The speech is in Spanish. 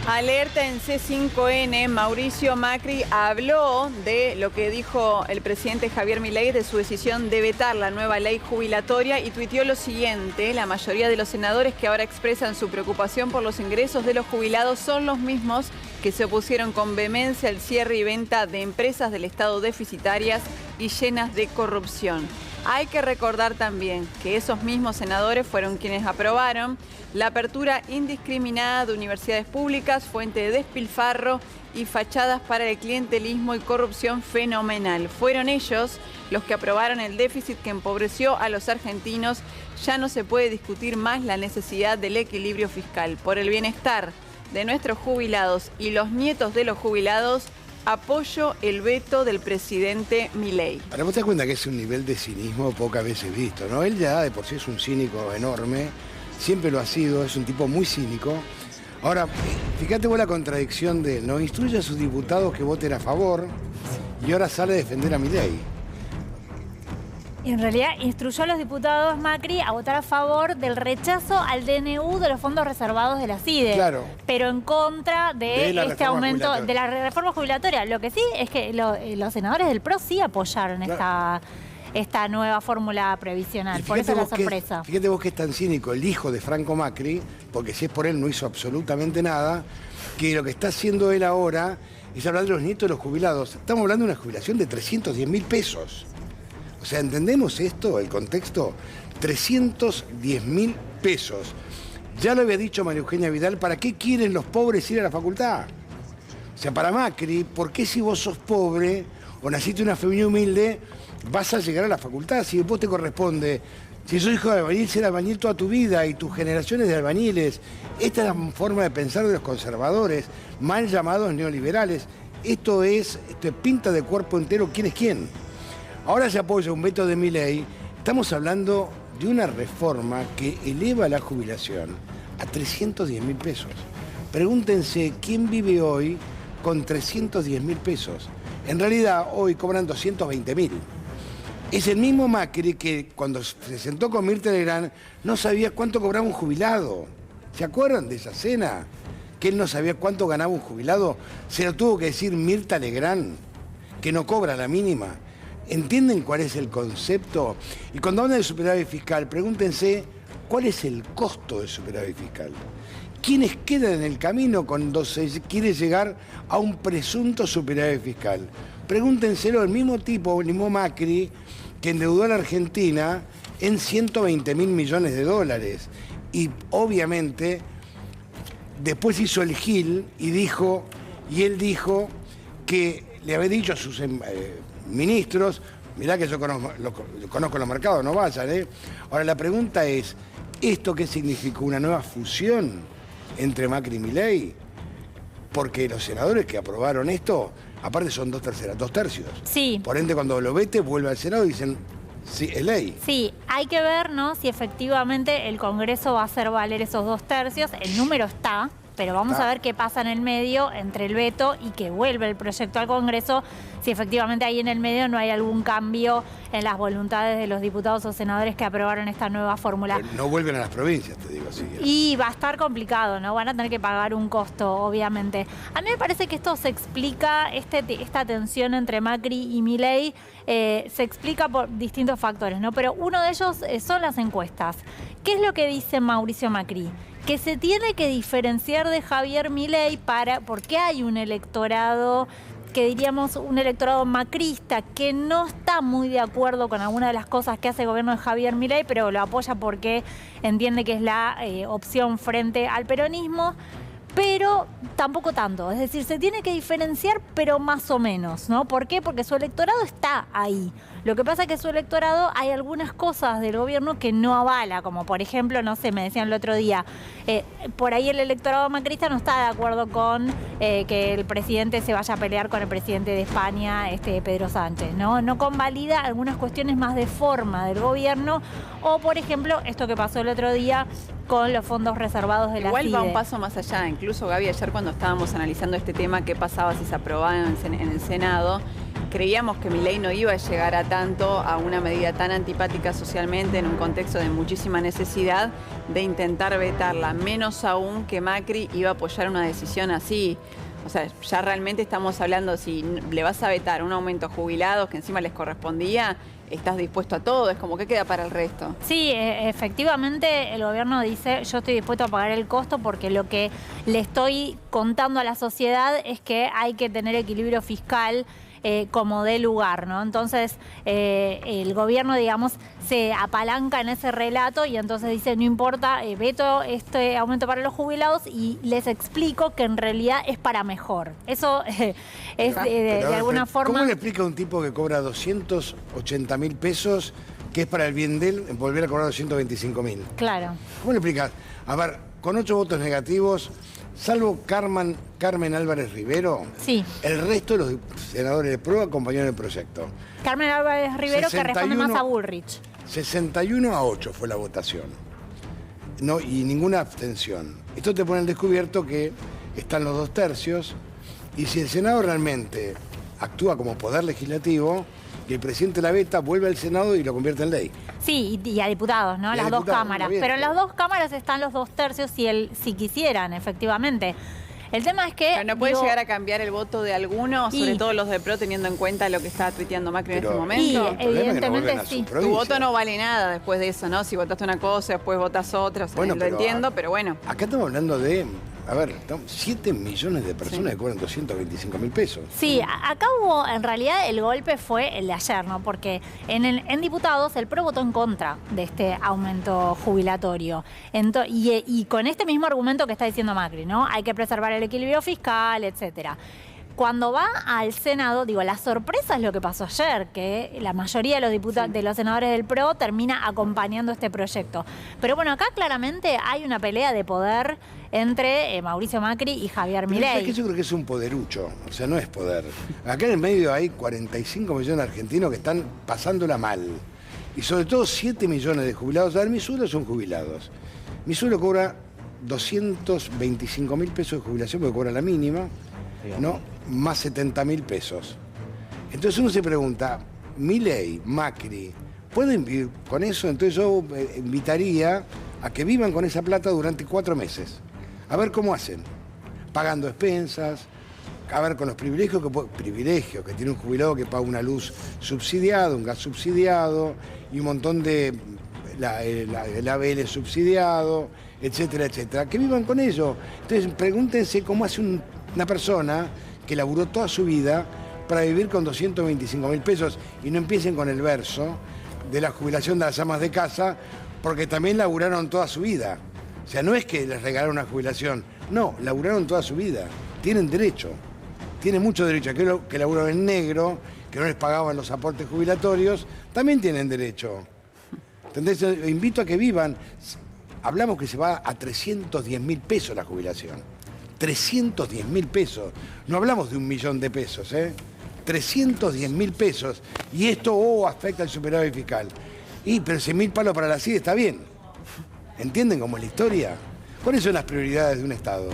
Alerta en C5N, Mauricio Macri habló de lo que dijo el presidente Javier Milei de su decisión de vetar la nueva ley jubilatoria y tuiteó lo siguiente: la mayoría de los senadores que ahora expresan su preocupación por los ingresos de los jubilados son los mismos que se opusieron con vehemencia al cierre y venta de empresas del Estado deficitarias y llenas de corrupción. Hay que recordar también que esos mismos senadores fueron quienes aprobaron la apertura indiscriminada de universidades públicas, fuente de despilfarro y fachadas para el clientelismo y corrupción fenomenal. Fueron ellos los que aprobaron el déficit que empobreció a los argentinos. Ya no se puede discutir más la necesidad del equilibrio fiscal. Por el bienestar de nuestros jubilados y los nietos de los jubilados, apoyo el veto del presidente Milei. Ahora vos te das cuenta que es un nivel de cinismo pocas veces visto, ¿no? Él ya de por sí es un cínico enorme, siempre lo ha sido, es un tipo muy cínico. Ahora, fíjate vos la contradicción de él, ¿no? Instruye a sus diputados que voten a favor y ahora sale a defender a Milei. En realidad instruyó a los diputados Macri a votar a favor del rechazo al DNU de los fondos reservados de la CIDE. Claro. Pero en contra de este aumento jubilatoria. de la reforma jubilatoria. Lo que sí es que los senadores del PRO sí apoyaron esta nueva fórmula previsional. Por eso la sorpresa. Fíjate vos que es tan cínico el hijo de Franco Macri, porque si es por él no hizo absolutamente nada, que lo que está haciendo él ahora es hablar de los nietos de los jubilados. Estamos hablando de una jubilación de 310.000 pesos. O sea, ¿entendemos esto, el contexto? 310.000 pesos. Ya lo había dicho María Eugenia Vidal, ¿para qué quieren los pobres ir a la facultad? O sea, para Macri, ¿por qué si vos sos pobre o naciste en una familia humilde vas a llegar a la facultad? Si vos te corresponde, si sos hijo de albañil, ser albañil toda tu vida y tus generaciones de albañiles. Esta es la forma de pensar de los conservadores, mal llamados neoliberales. Esto es pinta de cuerpo entero quién es quién. Ahora se apoya un veto de Milei. Estamos hablando de una reforma que eleva la jubilación a 310.000 pesos. Pregúntense quién vive hoy con 310.000 pesos. En realidad hoy cobran 220.000. Es el mismo Macri que cuando se sentó con Mirta Legrand no sabía cuánto cobraba un jubilado. ¿Se acuerdan de esa cena? Que él no sabía cuánto ganaba un jubilado. Se lo tuvo que decir Mirta Legrand, que no cobra la mínima. ¿Entienden cuál es el concepto? Y cuando hablan de superávit fiscal, pregúntense cuál es el costo del superávit fiscal. ¿Quiénes quedan en el camino cuando se quiere llegar a un presunto superávit fiscal? Pregúntenselo al mismo tipo, el mismo Macri, que endeudó a la Argentina en 120.000 millones de dólares. Y obviamente después hizo el gil y él dijo que le había dicho a sus ministros, mirá que yo conozco los mercados, no vayan, ¿eh? Ahora la pregunta es, ¿esto qué significó? ¿Una nueva fusión entre Macri y Milei? Porque los senadores que aprobaron esto, aparte son dos tercios. Sí. Por ende, cuando lo vete, vuelve al Senado y dicen, sí, es ley. Sí, hay que ver, ¿no?, si efectivamente el Congreso va a hacer valer esos 2/3. El número está, pero vamos a ver qué pasa en el medio entre el veto y que vuelve el proyecto al Congreso, si efectivamente ahí en el medio no hay algún cambio en las voluntades de los diputados o senadores que aprobaron esta nueva fórmula. Pero no vuelven a las provincias, te digo así. Y va a estar complicado, ¿no? Van a tener que pagar un costo, obviamente. A mí me parece que esto se explica, esta tensión entre Macri y Milei, se explica por distintos factores, ¿no? Pero uno de ellos son las encuestas. ¿Qué es lo que dice Mauricio Macri? Que se tiene que diferenciar de Javier Milei porque hay un electorado que diríamos un electorado macrista que no está muy de acuerdo con alguna de las cosas que hace el gobierno de Javier Milei, pero lo apoya porque entiende que es la opción frente al peronismo, pero tampoco tanto. Es decir, se tiene que diferenciar, pero más o menos, ¿no? ¿Por qué? Porque su electorado está ahí. Lo que pasa es que su electorado hay algunas cosas del gobierno que no avala, como por ejemplo, no sé, me decían el otro día, por ahí el electorado macrista no está de acuerdo con que el presidente se vaya a pelear con el presidente de España, Pedro Sánchez, ¿no? No convalida algunas cuestiones más de forma del gobierno, o por ejemplo, esto que pasó el otro día con los fondos reservados de la CIDE. Igual va un paso más allá. Incluso, Gaby, ayer cuando estábamos analizando este tema, qué pasaba si se aprobaba en el Senado, creíamos que Milei no iba a llegar a tanto, a una medida tan antipática socialmente en un contexto de muchísima necesidad de intentar vetarla, menos aún que Macri iba a apoyar una decisión así. O sea, ya realmente estamos hablando, si le vas a vetar un aumento a jubilados que encima les correspondía, estás dispuesto a todo, es como que queda para el resto. Sí, efectivamente el gobierno dice, yo estoy dispuesto a pagar el costo porque lo que le estoy contando a la sociedad es que hay que tener equilibrio fiscal como dé lugar, ¿no? Entonces, el gobierno, digamos, se apalanca en ese relato y entonces dice, no importa, veto este aumento para los jubilados y les explico que en realidad es para mejor. Eso es de alguna forma... ¿Cómo le explica a un tipo que cobra 280.000 pesos que es para el bien de él volver a cobrar 225.000? Claro. ¿Cómo le explicas? A ver, con 8 votos negativos... Salvo Carmen Álvarez Rivero, sí, el resto de los senadores de PRO acompañaron el proyecto. Carmen Álvarez Rivero 61, que responde más a Bullrich. 61-8 fue la votación. No, y ninguna abstención. Esto te pone al descubierto que están los 2 tercios y si el Senado realmente actúa como poder legislativo, y el presidente la veta, vuelve al Senado y lo convierte en ley. Sí, y a diputados, ¿no? Las 2 cámaras. Pero en las 2 cámaras están los 2 tercios si quisieran, efectivamente. El tema es que... Pero no puede llegar a cambiar el voto de algunos, sobre todo los de PRO, teniendo en cuenta lo que estaba tuiteando Macri en este momento. Sí, evidentemente sí. Tu voto no vale nada después de eso, ¿no? Si votaste una cosa, después votas otra, o sea, bueno, lo entiendo, pero bueno. Acá estamos hablando de... A ver, 7 millones de personas que cobran 225.000 pesos. Sí, acá hubo, en realidad, el golpe fue el de ayer, ¿no? Porque en diputados el PRO votó en contra de este aumento jubilatorio. Y con este mismo argumento que está diciendo Macri, ¿no? Hay que preservar el equilibrio fiscal, etcétera. Cuando va al Senado, digo, la sorpresa es lo que pasó ayer, que la mayoría de los de los senadores del PRO termina acompañando este proyecto. Pero bueno, acá claramente hay una pelea de poder entre Mauricio Macri y Javier Milei. Yo creo que es un poderucho, o sea, no es poder. Acá en el medio hay 45 millones de argentinos que están pasándola mal. Y sobre todo 7 millones de jubilados. A ver, mi sueldo son jubilados. Mi sueldo cobra 225.000 pesos de jubilación porque cobra la mínima, ¿no? Más 70.000 pesos. Entonces uno se pregunta, Milei, Macri, ¿pueden vivir con eso? Entonces yo invitaría a que vivan con esa plata durante 4 meses. A ver cómo hacen. Pagando expensas, a ver con los privilegios que tiene un jubilado que paga una luz subsidiada, un gas subsidiado y un montón de el ABL subsidiado, etcétera, etcétera. Que vivan con ello. Entonces pregúntense cómo hace una persona que laburó toda su vida para vivir con 225.000 pesos y no empiecen con el verso de la jubilación de las amas de casa porque también laburaron toda su vida. O sea, no es que les regalaron una jubilación, no, laburaron toda su vida. Tienen derecho, tienen mucho derecho. Aquellos que laburaron en negro, que no les pagaban los aportes jubilatorios, también tienen derecho. Entonces, invito a que vivan. Hablamos que se va a 310.000 pesos la jubilación. 310.000 pesos. No hablamos de 1 millón de pesos, ¿eh? 310.000 pesos. Y esto afecta al superávit fiscal. Pero 100.000 palos para la CIE está bien. ¿Entienden cómo es la historia? ¿Cuáles son las prioridades de un Estado?